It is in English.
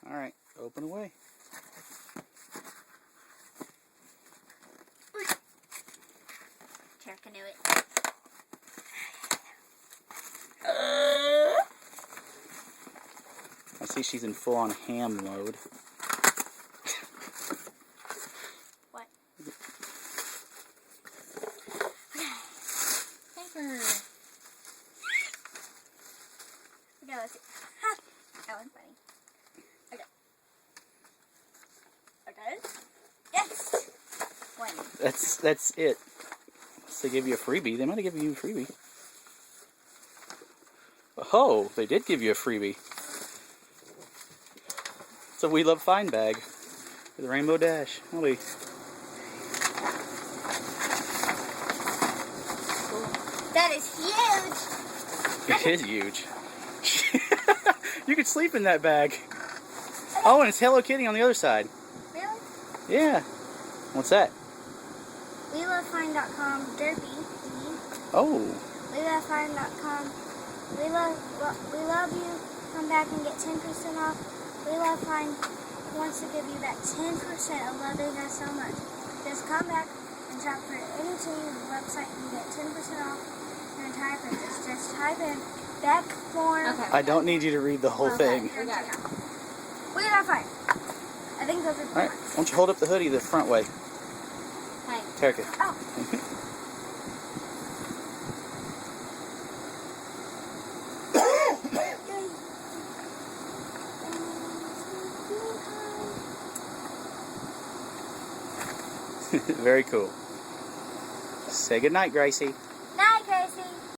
Alright, open away. Terica knew it. I see she's in full-on ham mode. What? Paper. Okay, let's see. Ha! That was funny. Okay. Okay. Yes! One. That's it. Unless they give you a freebie. They might have given you a freebie. Oh, they did give you a freebie. It's a We Love Find bag with a rainbow dash. Holy. That is huge! It is huge. You could sleep in that bag. Oh, and it's Hello Kitty on the other side. Really? Yeah. What's that? WeLoveFind.com Derpy. Oh. WeLoveFind.com. We love you. Come back and get 10% off. We Love Find wants to give you that 10% of loving us so much. Just come back and shop for any team website and get 10% off your entire purchase. Just type in Beck Form. Okay. I don't need you to read the whole thing. We Love Find. I think those are the Alright, why don't you hold up the hoodie the front way? Hey. Terica. Oh. Very cool. Say goodnight, Gracie.